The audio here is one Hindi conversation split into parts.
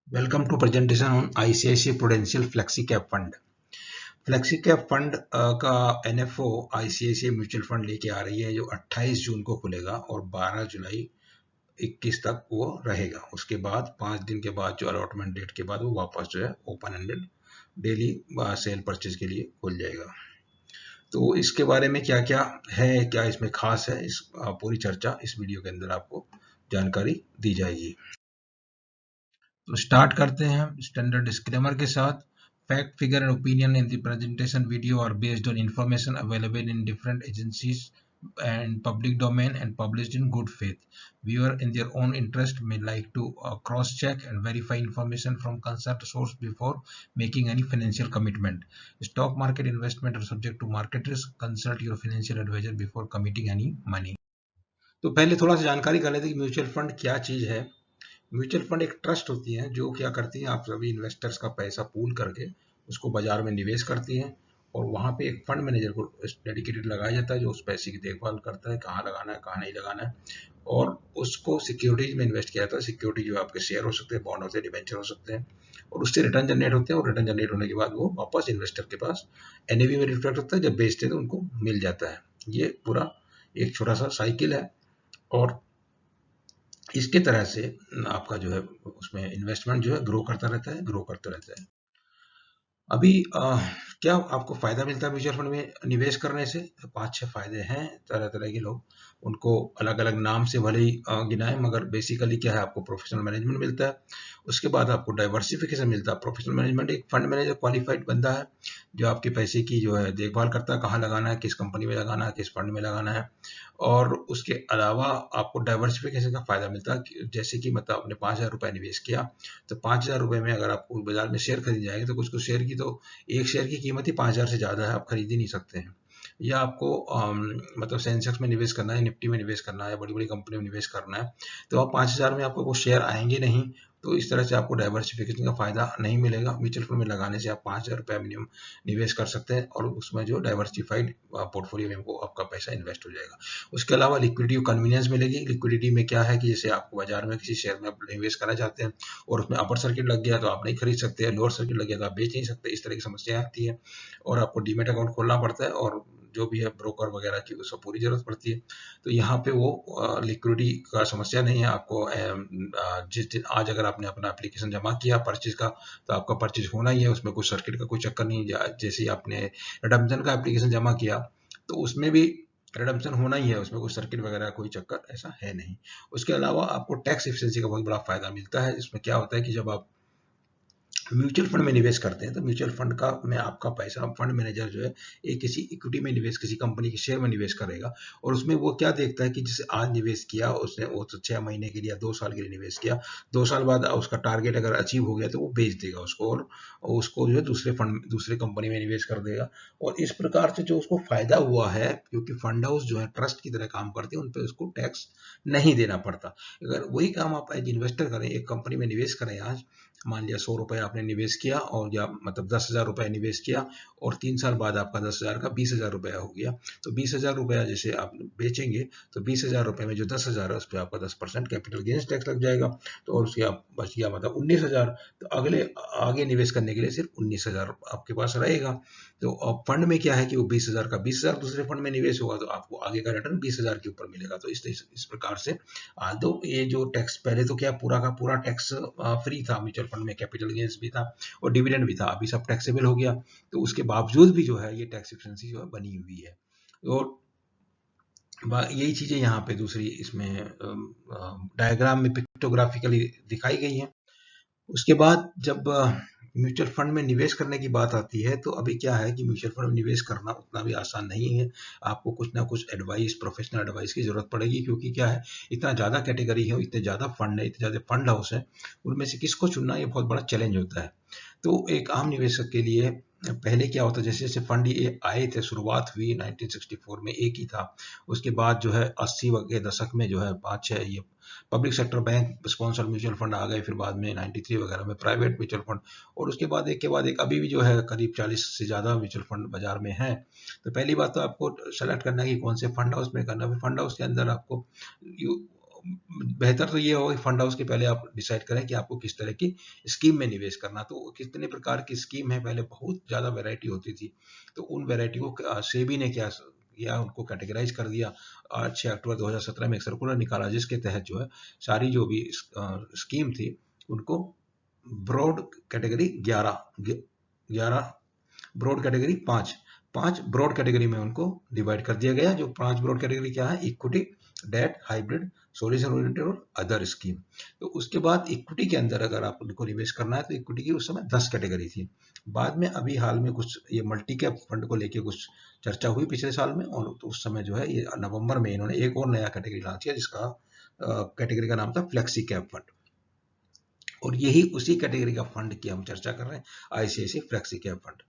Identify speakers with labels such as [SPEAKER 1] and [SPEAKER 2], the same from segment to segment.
[SPEAKER 1] Welcome to presentation on ICICI Prudential Flexi Cap Fund. Flexi cap fund का एनएफओ आईसीआईसीआई म्यूचुअल फंड लेके आ रही है जो 28 जून को खुलेगा और 12 जुलाई 21 तक वो रहेगा। उसके बाद 5 दिन के बाद जो अलॉटमेंट डेट के बाद वो वापस जो है open ended daily cell purchase के लिए खुल जाएगा। तो इसके बारे में क्या क्या है, क्या इसमें खास है, इस पूरी चर्चा इस वीडियो के अंदर आपको जानकारी दी जाएगी। तो स्टार्ट करते हैं स्टैंडर्ड डिस्क्लेमर के साथ। Fact, figure and opinion in the presentation video are based on information available in different agencies and public domain and published in good faith. Viewer in their own interest may like to cross-check and verify information from concerned source before making any financial commitment. Stock market investment are subject to market risk. Consult your financial advisor before committing any money. तो पहले थोड़ा सा जानकारी कर लेते हैं कि म्यूचुअल फंड क्या चीज है। म्यूचुअल फंड एक ट्रस्ट होती है जो क्या करती है, आप सभी इन्वेस्टर्स का पैसा पूल करके उसको बाजार में निवेश करती है और वहाँ पे एक फंड मैनेजर को डेडिकेटेड लगाया जाता है जो उस पैसे की देखभाल करता है, कहाँ लगाना है कहाँ नहीं लगाना है, और उसको सिक्योरिटीज में इन्वेस्ट किया जाता है। सिक्योरिटी जो आपके शेयर हो सकते हैं, बॉन्ड होते हैं, डिबेंचर हो सकते हैं, और उससे रिटर्न जनरेट होते हैं और रिटर्न जनरेट होने के बाद वो वापस इन्वेस्टर के पास एनएवी में रिफ्लेक्ट होता है। जब बेचते हैं तो उनको मिल जाता है। ये पूरा एक छोटा सा साइकिल है और इसके तरह से आपका जो है उसमें इन्वेस्टमेंट जो है ग्रो करता रहता है। अभी क्या आपको फायदा मिलता है म्यूचुअल फंड में निवेश करने से? 5-6 फायदे हैं। तरह तरह के लोग उनको अलग अलग नाम से भले ही गिनाएं, मगर बेसिकली क्या है, आपको प्रोफेशनल मैनेजमेंट मिलता है। उसके बाद आपको डाइवर्सिफिकेशन मिलता है। प्रोफेशनल मैनेजमेंट एक फंड मैनेजर क्वालिफाइड बंदा है जो आपके पैसे की जो है देखभाल करता है, कहाँ लगाना है, किस कंपनी में लगाना है, किस फंड में लगाना है। और उसके अलावा आपको डाइवर्सिफिकेशन का फायदा मिलता है। जैसे कि मतलब आपने 5,000 रुपये निवेश किया तो 5,000 रुपये में अगर आपको बाजार में शेयर खरीद जाएंगे तो कुछ कुछ शेयर की तो एक शेयर की कीमत ही 5,000 से ज़्यादा है, आप खरीद ही नहीं सकते हैं। या आपको मतलब सेंसेक्स में निवेश करना है, निफ्टी में निवेश करना है, बड़ी बड़ी कंपनी में निवेश करना है, तो आप 5,000 में आपको वो शेयर आएंगे नहीं। तो इस तरह से आपको डाइवर्सिफिकेशन का फायदा नहीं मिलेगा। म्यूचुअल फंड में लगाने से आप 5,000 रुपये मिनिमम निवेश कर सकते हैं और उसमें जो डाइवर्सिफाइड पोर्टफोलियो में वो आपका पैसा इन्वेस्ट हो जाएगा। उसके अलावा लिक्विडिटी कन्वीनियंस मिलेगी। लिक्विडिटी में क्या है कि जैसे आपको बाजार में किसी शेयर में निवेश करना चाहते हैं और उसमें अपर सर्किट लग गया तो आप नहीं खरीद सकते, लोअर सर्किट लग गया तो आप बेच नहीं सकते, इस तरह की समस्या आती है और आपको डीमेट अकाउंट खोलना पड़ता है और जो भी है ब्रोकर वगैरह की उसको पूरी जरूरत पड़ती है। तो यहाँ पे वो लिक्विडिटी का समस्या नहीं है। आपको जिस दिन आज अगर आपने अपना एप्लीकेशन जमा किया परचेज का तो आपका परचेज होना ही है, उसमें कुछ सर्किट का कोई चक्कर नहीं। जैसे ही आपने रिडम्पशन का एप्लीकेशन जमा किया तो उसमें भी रिडम्पशन होना ही है, उसमें कोई सर्किट वगैरह कोई चक्कर ऐसा है नहीं। उसके अलावा आपको टैक्स एफिशिएंसी का बहुत बड़ा फायदा मिलता है। इसमें क्या होता है कि जब आप म्यूचुअल फंड में निवेश करते हैं तो म्यूचुअल फंड का में आपका पैसा फंड मैनेजर जो है एक किसी इक्विटी में निवेश, किसी कंपनी के शेयर में निवेश करेगा और उसमें वो क्या देखता है कि जिसे आज निवेश किया उसने, वो तो 6 महीने के लिए या 2 साल के लिए निवेश किया, 2 साल बाद उसका टारगेट अगर अचीव हो गया तो वो बेच देगा उसको और उसको जो है दूसरे कंपनी में निवेश कर देगा। और इस प्रकार से जो उसको फायदा हुआ है, क्योंकि फंड हाउस जो है ट्रस्ट की तरह काम करते हैं, उन पर उसको टैक्स नहीं देना पड़ता। अगर वही काम आप एज इन्वेस्टर करें, एक कंपनी में निवेश करें, आज मान लिया 100 रुपये आपने निवेश किया और या मतलब 10,000 रुपये निवेश किया और 3 साल बाद आपका 10,000 का 20,000 रुपया हो गया, तो 20,000 रुपया जैसे आप बेचेंगे तो 20,000 रुपये में जो 10,000 है उस पर आपका 10% कैपिटल गेन्स टैक्स लग जाएगा। तो और उसके आप बच गया मतलब 19,000। तो अगले आगे निवेश करने के लिए सिर्फ 19,000 आपके पास रहेगा। तो फंड में क्या है कि वो 20,000 का 20,000 दूसरे फंड में निवेश होगा तो आपको आगे का रिटर्न 20,000 के ऊपर मिलेगा। तो इस प्रकार से तो ये जो टैक्स पहले तो क्या पूरा का पूरा टैक्स फ्री था म्यूचुअल फंड में, कैपिटल गेन्स भी था और डिविडेंड भी था, अभी सब टैक्सेबल हो गया। तो उसके बावजूद भी जो है ये टैक्स एफिशिएंसी जो है बनी हुई है। तो यही चीजें यहाँ पे दूसरी इसमें डायग्राम में पिक्टोग्राफिकली दिखाई गई है। उसके बाद जब म्यूचुअल फंड में निवेश करने की बात आती है तो अभी क्या है कि म्यूचुअल फंड में निवेश करना उतना भी आसान नहीं है। आपको कुछ ना कुछ एडवाइस, प्रोफेशनल एडवाइस की जरूरत पड़ेगी, क्योंकि क्या है, इतना ज़्यादा कैटेगरी है, इतने ज़्यादा फंड है, इतने ज़्यादा फंड हाउस है, उनमें से किसको चुनना ये बहुत बड़ा चैलेंज होता है। तो एक आम निवेशक के लिए पहले क्या होता है, जैसे जैसे फंड ये आए थे, शुरुआत हुई 1964 में एक ही था। उसके बाद जो है 80 के दशक में जो है 5-6 ये public sector bank sponsor mutual fund आ गए, फिर बाद में 93 वगैरह में प्राइवेट म्यूचुअल फंड, और उसके बाद एक के बाद एक अभी भी जो है करीब 40 से ज़्यादा म्यूचुअल फंड बाजार में है। तो पहली बात तो आपको सेलेक्ट करना है कि कौन से फंड हाउस में करना है। फंड हाउस के अंदर आपको बेहतर तो ये होगा कि फंड हाउस के पहले आप डिसाइड करें कि आपको किस तरह की स्कीम में निवेश करना। तो कितने प्रकार की स्कीम है, पहले बहुत ज़्यादा वैरायटी होती थी, तो उन वैरायटी को सेबी ने क्या किया, उनको कैटेगराइज कर दिया। 6 अक्टूबर 2017 में एक सर्कुलर निकाला जिसके तहत जो है सारी जो भी स्कीम थी उनको broad category 11 broad category 5 broad category में उनको डिवाइड कर दिया गया। जो 5 ब्रॉड कैटेगरी क्या है, equity, debt, hybrid, solution oriented और अदर स्कीम। तो उसके बाद इक्विटी के अंदर अगर आप उनको निवेश करना है तो इक्विटी की उस समय 10 कैटेगरी थी। बाद में अभी हाल में कुछ ये मल्टी कैप फंड को लेके कुछ चर्चा हुई पिछले साल में, और तो उस समय जो है ये नवंबर में इन्होंने एक और नया कैटेगरी लॉन्च किया जिसका कैटेगरी का नाम था फ्लेक्सी कैप फंड, और यही उसी कैटेगरी का फंड की हम चर्चा कर रहे हैं, आईसीआईसीआई फ्लेक्सी कैप फंड।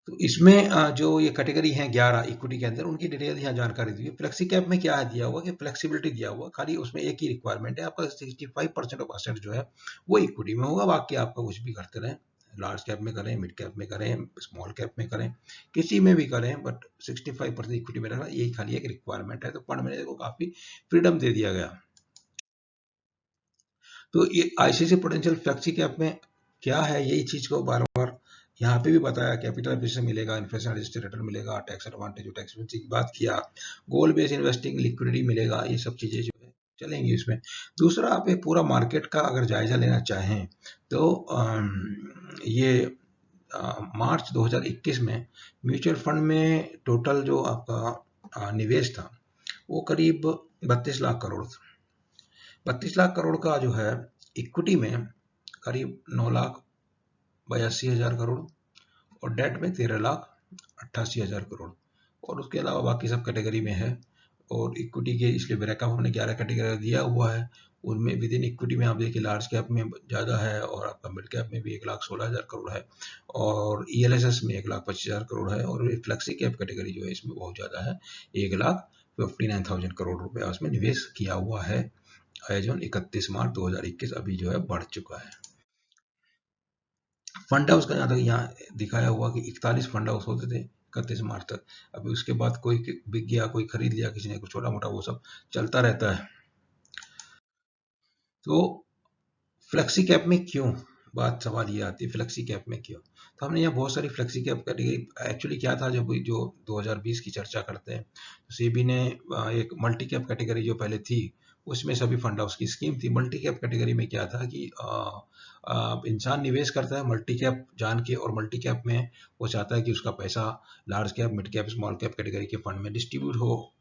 [SPEAKER 1] तो इसमें जो ये कैटेगरी है 11 इक्विटी के अंदर, उनकी डिटेल यहाँ जानकारी दी है। फ्लेक्सी कैप में क्या है दिया हुआ कि फ्लेक्सिबिलिटी दिया हुआ, खाली उसमें एक ही रिक्वायरमेंट है, आपका 65% ऑफ असेट जो है वो इक्विटी में होगा, बाकी आपका कुछ भी करते रहें, लार्ज कैप में करें, मिड कैप में करें, स्मॉल कैप में करें, किसी में भी करें, बट 65% इक्विटी में रखना, यही खाली एक रिक्वायरमेंट है। तो फंड मैनेजर को काफी फ्रीडम दे दिया गया। तो ये आईसीआईसीआई प्रूडेंशियल फ्लेक्सी कैप में क्या है, यही चीज को बार बार यहाँ पे भी बताया, कैपिटल एप्रिसिएशन मिलेगा, इन्फ्लेशन एडजस्टेड रिटर्न मिलेगा, टैक्स एडवांटेज, टैक्स एफिशिएंसी की बात किया, गोल बेस्ड इन्वेस्टिंग, लिक्विडिटी मिलेगा, ये सब चीजें जो है चलेंगी इसमें। दूसरा, आप एक पूरा मार्केट का अगर जायजा लेना चाहें तो ये मार्च 2021 में म्यूचुअल फंड में टोटल जो आपका निवेश था वो करीब 32 लाख करोड़ था। 32 लाख करोड़ का जो है इक्विटी में करीब 9,82,000 करोड़, और डेट में 13,88,000 करोड़, और उसके अलावा बाकी सब कैटेगरी में है। और इक्विटी के इसलिए ब्रेकअप हमने 11 कैटेगरी दिया हुआ है, उनमें विद इन इक्विटी में आप देखिए लार्ज कैप में ज़्यादा है, और आपका मिड कैप में भी 1,16,000 करोड़ है, और ईएलएसएस में 1,25,000 करोड़ है, और फ्लेक्सी कैप कैटेगरी जो है इसमें बहुत ज़्यादा है, 1,59,000 करोड़ रुपया उसमें निवेश किया हुआ है एज ऑन 31 मार्च 2021। अभी जो है बढ़ चुका है। फंड हाउस का जहाँ तक यहाँ दिखाया हुआ कि 41 फंड हाउस होते थे 31 मार्च तक, अभी उसके बाद कोई बिक गया, कोई खरीद लिया किसी ने, कुछ छोटा मोटा, वो सब चलता रहता है। तो फ्लेक्सी कैप में क्यों, बात सवाल ये आती है फ्लेक्सी कैप में क्यों। तो हमने यहाँ बहुत सारी फ्लेक्सी कैप कैटेगरी, एक्चुअली क्या था जब जो 2020 की चर्चा करते हैं तो सेबी ने एक मल्टी कैप कैटेगरी जो पहले थी उसमें सभी फंड हाउस की स्कीम थी। मल्टी कैप कैटेगरी में क्या था कि इंसान निवेश करता है मल्टी कैप जान के, और मल्टी कैप में वो चाहता है कि उसका पैसा large cap, mid cap, small cap category के फंड में डिस्ट्रीब्यूट हो।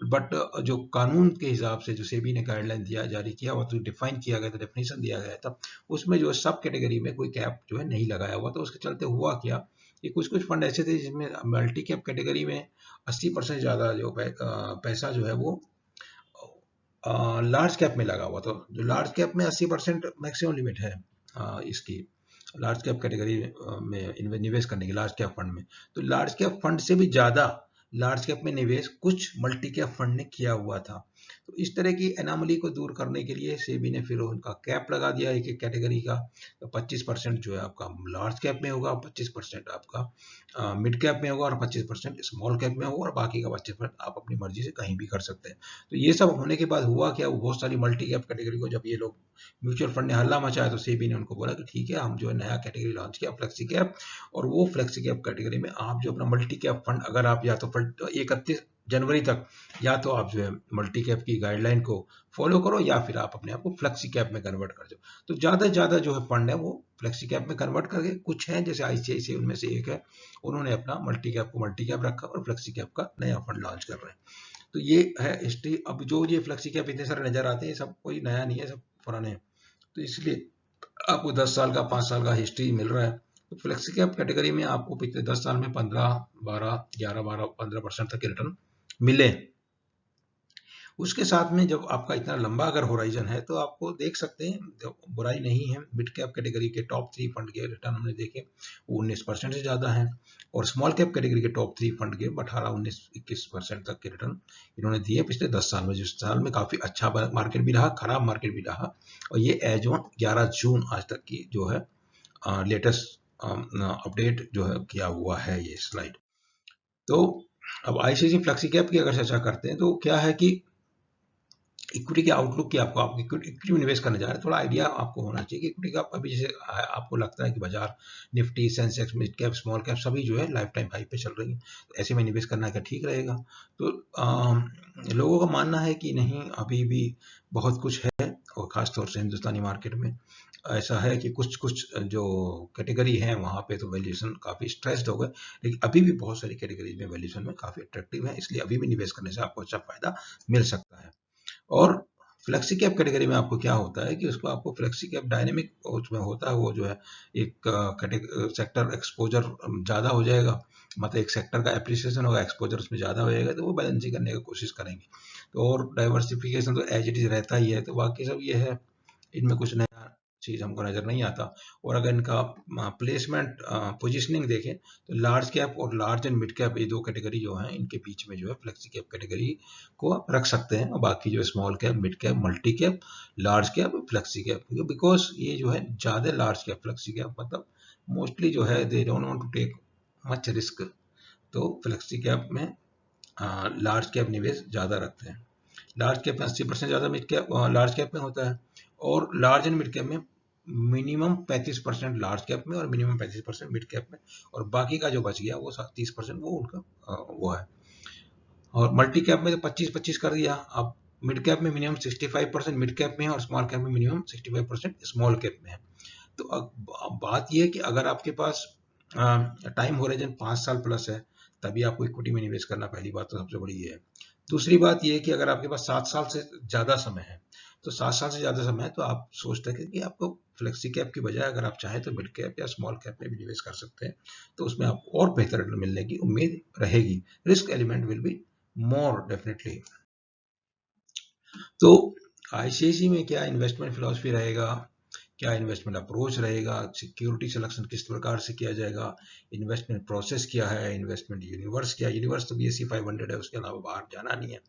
[SPEAKER 1] बट जो कानून के हिसाब से जो सेबी ने गाइडलाइन दिया, जारी किया हुआ, तो डिफाइन किया गया था, डेफिनेशन दिया गया था, उसमें जो सब कैटेगरी में कोई कैप जो है नहीं लगाया हुआ। तो उसके चलते हुआ क्या कि कुछ कुछ फंड ऐसे थे जिसमें मल्टी कैप कैटेगरी में 80% ज़्यादा जो पैसा जो है वो लार्ज कैप में लगा हुआ। तो जो लार्ज कैप में 80% मैक्सिमम लिमिट है इसकी लार्ज कैप कैटेगरी में निवेश करने की, लार्ज कैप फंड में। तो लार्ज कैप फंड से भी ज़्यादा लार्ज कैप में निवेश कुछ मल्टी कैप फंड ने किया हुआ था। तो इस तरह की एनामली को दूर करने के लिए सेबी ने फिर उनका कैप लगा दिया एक एक कैटेगरी का। तो 25% जो है आपका लार्ज कैप में होगा, 25% आपका मिड कैप में होगा, और 25% स्मॉल कैप में होगा, और बाकी का 25% आप अपनी मर्जी से कहीं भी कर सकते हैं। तो ये सब होने के बाद हुआ क्या, वो बहुत सारी मल्टी कैप कैटेगरी को जब ये लोग म्यूचुअल फंड ने हल्ला मचाया तो सेबी ने उनको बोला कि ठीक है, हम जो है नया कैटेगरी लॉन्च किया फ्लेक्सी कैप, और वो फ्लेक्सी कैप कैटेगरी में आप जो अपना मल्टी कैप फंड, अगर आप या तो 31 जनवरी तक या तो आप जो है मल्टी कैप की गाइडलाइन को फॉलो करो, या फिर आप अपने आप को फ्लेक्सी कैप में कन्वर्ट कर दो। तो ज़्यादा से ज़्यादा जो है फंड है वो फ्लेक्सी कैप में कन्वर्ट करके, कुछ हैं जैसे आईसीआईसीआई उनमें से एक है, उन्होंने अपना मल्टी कैप को मल्टी कैप रखा और फ्लेक्सी कैप का नया फंड लॉन्च कर रहे हैं। तो ये है हिस्ट्री। अब जो ये फ्लेक्सी कैप इतने सारे नजर आते हैं, सब कोई नया नहीं है, सब पुराने हैं। तो इसलिए आपको 10 साल का, 5 साल का हिस्ट्री मिल रहा है। तो फ्लेक्सी कैप कैटेगरी में आपको पिछले 10 साल में 15 तक के रिटर्न मिले। उसके साथ में जब आपका इतना लंबा अगर होराइजन है तो आपको देख सकते हैं, बुराई नहीं है। मिड कैप कैटेगरी के टॉप 3 फंड के रिटर्न हमने देखे, वो 19% से ज़्यादा है, और स्मॉल कैप कैटेगरी के टॉप 3 फंड के 18, 19, 21% तक के रिटर्न इन्होंने दिए पिछले 10 साल में, जिस साल में काफ़ी अच्छा मार्केट भी रहा, खराब मार्केट भी रहा। और ये एज ऑन 11 जून आज तक की जो है लेटेस्ट अपडेट जो है किया हुआ है ये स्लाइड। तो अब आईसीआईसीआई फ्लेक्सी कैप की अगर चर्चा करते हैं तो क्या है कि इक्विटी के आउटलुक की आपको, आप इक्विटी में निवेश करने जा रहे हैं, थोड़ा आइडिया आपको होना चाहिए कि इक्विटी का अभी जैसे आपको लगता है कि बाजार Nifty, Sensex, mid cap, small cap सभी जो है लाइफ टाइम हाई पे चल रही है, तो ऐसे में निवेश करना क्या ठीक रहेगा? तो लोगों का मानना है कि नहीं, अभी भी बहुत कुछ है, और खासतौर से हिंदुस्तानी मार्केट में ऐसा है कि कुछ कुछ जो कैटेगरी है वहाँ पे तो वैल्यूएशन काफ़ी स्ट्रेस्ड हो गए, लेकिन अभी भी बहुत सारी कैटेगरीज में वैल्यूएशन में काफ़ी अट्रैक्टिव है, इसलिए अभी भी निवेश करने से आपको अच्छा फायदा मिल सकता है। और फ्लेक्सी कैप कैटेगरी में आपको क्या होता है कि उसको आपको फ्लेक्सी कैप डायनेमिक उसमें होता है, वो जो है एक सेक्टर एक्सपोजर ज़्यादा हो जाएगा, मतलब एक सेक्टर का एप्रिसिएशन होगा, एक्सपोजर उसमें ज़्यादा हो जाएगा, तो वो बैलेंसिंग करने की कोशिश करेंगे। तो और डाइवर्सिफिकेशन तो एज इट इज़ रहता ही है, तो बाकी सब ये है, इनमें कुछ नया चीज़ हमको नज़र नहीं आता। और अगर इनका प्लेसमेंट पोजिशनिंग देखें तो लार्ज कैप और लार्ज एंड मिड कैप, ये दो कैटेगरी जो हैं, इनके बीच में जो है फ्लेक्सी कैप कैटेगरी को आप रख सकते हैं, और बाकी जो small cap, mid cap, multi cap, large cap, flexi cap, because ये जो है ज़्यादा लार्ज कैप, फ्लेक्सी कैप मतलब मोस्टली जो है they don't want to take much risk, तो फ्लेक्सी कैप में लार्ज कैप निवेश ज़्यादा रखते हैं। लार्ज कैप में 80% ज़्यादा मिड कैप लार्ज कैप में होता है, और लार्ज एंड मिड कैप में मिनिमम 35% लार्ज कैप में और मिनिमम 35% मिड कैप में, और बाकी का जो बच गया वो 30% वो उनका वो है। और मल्टी कैप में तो 25-25 कर दिया। अब मिड कैप में मिनिमम 65% मिड कैप में है, और स्मॉल कैप में मिनिमम 65% स्मॉल कैप में है। तो अब बात यह है कि अगर आपके पास टाइम होराइजन 5 साल प्लस है, तभी आपको इक्विटी में निवेश करना, पहली बात तो सबसे बड़ी ये है। दूसरी बात ये है कि अगर आपके पास 7 साल से ज़्यादा समय है, तो 7 साल से ज़्यादा समय है तो आप सोचते हैं कि आपको फ्लेक्सी कैप की बजाय अगर आप चाहें तो मिड कैप या स्मॉल कैप में भी निवेश कर सकते हैं, तो उसमें आपको और बेहतर रिटर्न मिलने की उम्मीद रहेगी। Risk element will be more definitely. तो आईसीआईसी में क्या इन्वेस्टमेंट फिलॉसफी रहेगा, क्या इन्वेस्टमेंट अप्रोच रहेगा, सिक्योरिटी सिलेक्शन किस प्रकार से किया जाएगा, इन्वेस्टमेंट प्रोसेस क्या है, इन्वेस्टमेंट यूनिवर्स क्या है, यूनिवर्स तो BSE 500 है, उसके अलावा बाहर जाना नहीं है,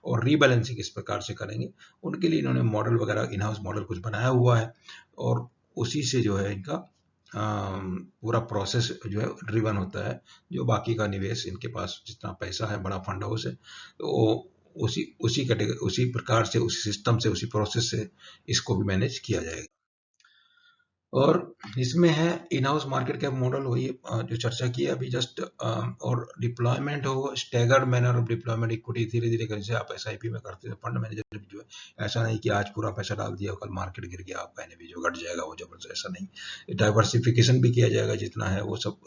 [SPEAKER 1] और रीबैलेंसिंग किस प्रकार से करेंगे, उनके लिए इन्होंने मॉडल वगैरह, इन हाउस मॉडल कुछ बनाया हुआ है, और उसी से जो है इनका पूरा प्रोसेस जो है ड्रिवन होता है, जो बाकी का निवेश इनके पास जितना पैसा है, बड़ा फंड हाउस है, तो उसी प्रकार से, उसी सिस्टम से, उसी प्रोसेस से इसको भी मैनेज किया जाएगा। और इसमें है in house market cap model, वही जो चर्चा की है अभी जस्ट, और डिप्लॉयमेंट हो staggered manner of deployment equity, धीरे धीरे जैसे आप SIP में करते हैं, फंड मैनेजर जो है, ऐसा नहीं कि आज पूरा पैसा डाल दिया कल मार्केट गिर गया आपका NAV जो घट जाएगा वो जबरदस्त, ऐसा नहीं। डाइवर्सिफिकेशन भी किया जाएगा जितना है वो सब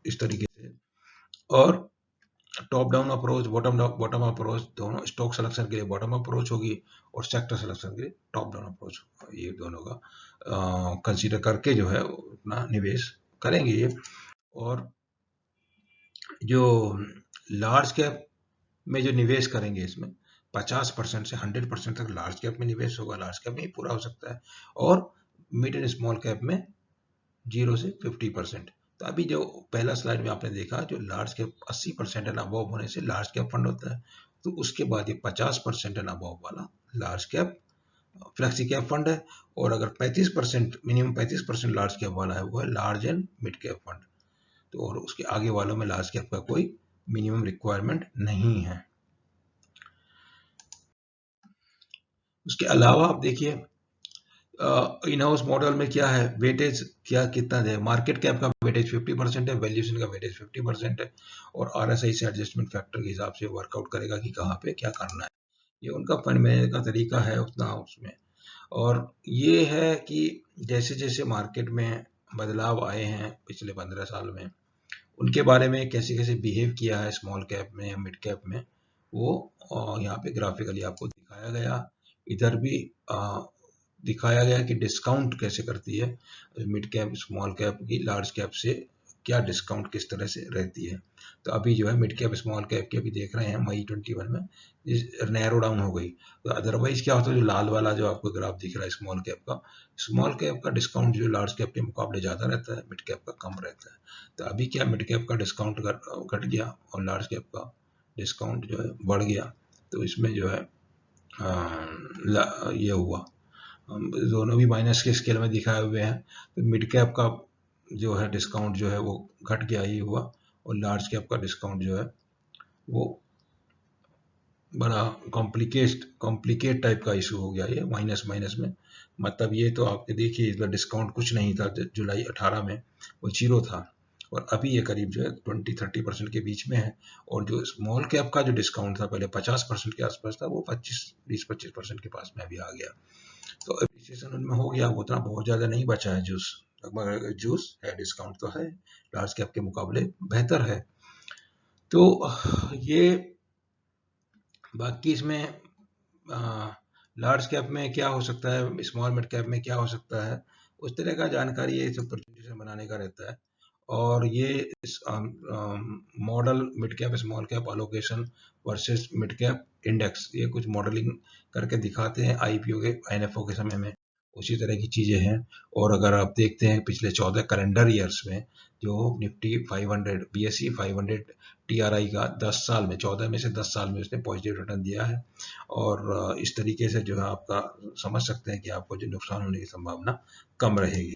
[SPEAKER 1] इस तरीके से। और top down approach, bottom approach, दोनों स्टॉक सिलेक्शन के लिए बॉटम अप्रोच होगी, और सेक्टर सिलेक्शन के लिए टॉप डाउन अप्रोच, ये दोनों का कंसीडर करके जो है अपना निवेश करेंगे ये। और जो लार्ज कैप में जो निवेश करेंगे, इसमें 50% से 100% तक लार्ज कैप में निवेश होगा, लार्ज कैप में ही पूरा हो सकता है, और मिड एंड स्मॉल कैप में 0 से 50%। तो अभी जो पहला स्लाइड में आपने देखा, जो लार्ज कैप 80% एंड अबव होने से लार्ज कैप फंड होता है, तो उसके बाद ये 50% एंड अबव वाला large cap flexi cap fund है, और अगर 35%, मिनिमम 35% लार्ज कैप वाला है, वो है large and mid cap fund. तो और उसके आगे वालों में लार्ज कैप का कोई मिनिमम रिक्वायरमेंट नहीं है। उसके अलावा आप देखिए इन हाउस मॉडल में क्या है, वेटेज क्या कितना है, मार्केट कैप का वेटेज 50% है, वैल्यूएशन का वेटेज 50% है, और RSI से एडजस्टमेंट फैक्टर के हिसाब से वर्कआउट करेगा कि कहाँ पे क्या करना है, ये उनका फंड मैनेजर का तरीका है उतना उसमें। और ये है कि जैसे जैसे मार्केट में बदलाव आए हैं पिछले 15 साल में, उनके बारे में कैसे कैसे बिहेव किया है स्मॉल कैप में या मिड कैप में, वो यहाँ पे ग्राफिकली आपको दिखाया गया। इधर भी दिखाया गया कि डिस्काउंट कैसे करती है मिड कैप, स्मॉल कैप की लार्ज कैप से, क्या डिस्काउंट किस तरह से रहती है। तो अभी जो है मिड कैप स्मॉल कैप के अभी देख रहे हैं मई 21 में नैरो डाउन हो गई। तो अदरवाइज क्या होता है, जो लाल वाला जो आपको ग्राफ दिख रहा है स्मॉल कैप का डिस्काउंट जो लार्ज कैप के मुकाबले ज़्यादा रहता है, मिड कैप का कम रहता है। तो अभी क्या मिड कैप का डिस्काउंट घट गया और लार्ज कैप का डिस्काउंट जो है बढ़ गया, तो इसमें जो है ये हुआ, दोनों भी माइनस के स्केल में दिखाए हुए हैं। तो मिड कैप का जो है डिस्काउंट जो है वो घट गया, ये हुआ, और लार्ज कैप का डिस्काउंट जो है वो बड़ा कॉम्प्लिकेट टाइप का इशू हो गया ये, माइनस माइनस में। मतलब ये तो आपके देखिए इस बार डिस्काउंट कुछ नहीं था जुलाई 18 में, वो जीरो था, और अभी ये करीब जो है 20-30% के बीच में है। और जो स्मॉल कैप का जो डिस्काउंट था पहले 50% के आसपास था, वो 20-25% के पास में अभी आ गया। तो अप्रिसिएशन उनमें हो गया, उतना बहुत ज़्यादा नहीं बचा है जूस, लगभग जूस है, डिस्काउंट तो है, लार्ज कैप के मुकाबले बेहतर है। तो ये बाकी इसमें लार्ज कैप में क्या हो सकता है, स्मॉल मिड कैप में क्या हो सकता है, उस तरह का जानकारी ये सब प्रेजेंटेशन बनाने का रहता है। और ये इस model mid cap small cap allocation versus mid cap index, ये कुछ मॉडलिंग करके दिखाते हैं आईपीओ के एनएफओ के समय में, उसी तरह की चीज़ें हैं। और अगर आप देखते हैं पिछले 14 कैलेंडर ईयर्स में जो निफ्टी 500 बीएसई 500 टीआरआई का 10 साल में, 14 में से 10 साल में उसने पॉजिटिव रिटर्न दिया है। और इस तरीके से जो है आपका समझ सकते हैं कि आपको जो नुकसान होने की संभावना कम रहेगी।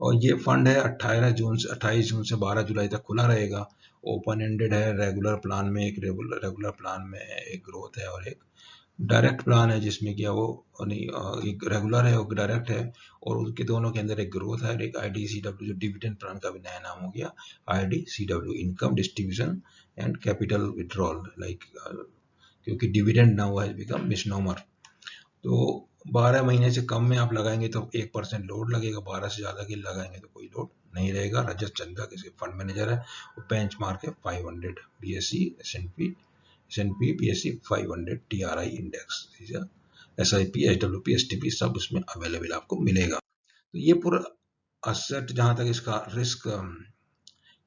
[SPEAKER 1] और ये फंड है 28 जून से 12 जुलाई तक खुला रहेगा, ओपन एंडेड है, रेगुलर प्लान में रेगुलर प्लान में एक ग्रोथ है और एक डायरेक्ट प्लान है, जिसमें क्या वो नहीं, एक रेगुलर है और डायरेक्ट है, और उनके दोनों के अंदर एक ग्रोथ है और एक IDCW जो डिविडेंड प्लान का भी नया नाम हो गया, IDCW income distribution and capital withdrawal, like, क्योंकि dividend now has become misnomer. तो 12 महीने से कम में आप लगाएंगे तो 1% लोड लगेगा, 12 से ज़्यादा के लगाएंगे तो कोई लोड नहीं रहेगा। रजत चंदा किसी फंड मैनेजर है, वो बेंच मार्क है 500 BSE S&P BSE 500 TRI index, SIP SWP STP सब उसमें अवेलेबल आपको मिलेगा। तो ये पूरा असेट, जहाँ तक इसका रिस्क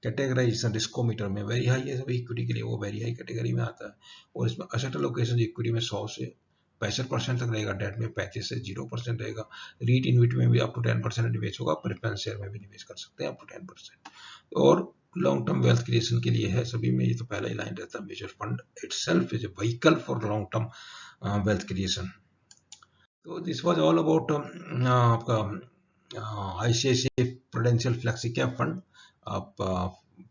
[SPEAKER 1] कैटेगराइजेशन रिस्कोमीटर में वेरी हाई है, सब इक्विटी के लिए वो वेरी हाई कैटेगरी में आता है। और इसमें असेट एलोकेशन इक्विटी में 100 से 65% तक रहेगा, डेट में 35 से 0% रहेगा, रीट इनविट में भी अप टू 10% निवेश होगा, प्रेफरेंस शेयर में भी निवेश कर सकते हैं अप टू 10%। और लॉन्ग टर्म वेल्थ क्रिएशन के लिए है सभी में, ये तो पहला ही लाइन रहता है, mutual fund itself is a vehicle for long term wealth creation. तो दिस वाज ऑल अबाउट आपका ICICI prudential flexi cap fund. आप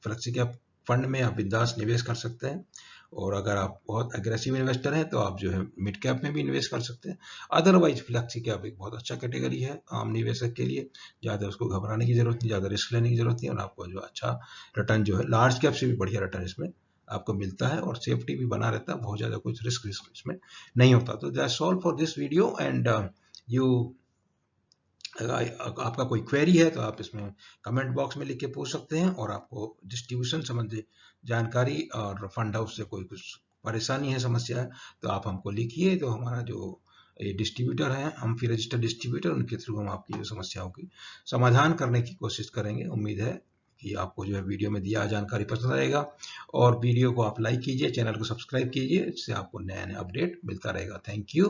[SPEAKER 1] फ्लेक्सी कैप फंड में आप बिंदास निवेश कर सकते हैं, और अगर आप बहुत एग्रेसिव इन्वेस्टर हैं तो आप जो है मिड कैप में भी निवेश कर सकते हैं। अदरवाइज फ्लेक्सी कैप एक बहुत अच्छा कैटेगरी है आम निवेशक के लिए, ज़्यादा उसको घबराने की जरूरत नहीं, ज़्यादा रिस्क लेने की जरूरत नहीं, और आपको जो अच्छा रिटर्न जो है लार्ज कैप से भी बढ़िया रिटर्न इसमें आपको मिलता है, और सेफ्टी भी बना रहता है, बहुत ज़्यादा कुछ रिस्क इसमें नहीं होता। तो that's all for this video, and you आपका कोई क्वेरी है तो आप इसमें कमेंट बॉक्स में लिख के पूछ सकते हैं, और आपको डिस्ट्रीब्यूशन संबंधी जानकारी और फंड हाउस से कोई कुछ परेशानी है, समस्या है, तो आप हमको लिखिए। तो हमारा जो ये डिस्ट्रीब्यूटर है, हम फिर रजिस्टर्ड डिस्ट्रीब्यूटर, उनके थ्रू हम आपकी जो समस्याओं की समाधान करने की कोशिश करेंगे। उम्मीद है कि आपको जो है वीडियो में दिया जानकारी पसंद आएगा, और वीडियो को आप लाइक कीजिए, चैनल को सब्सक्राइब कीजिए, इससे आपको नया नया अपडेट मिलता रहेगा। Thank you.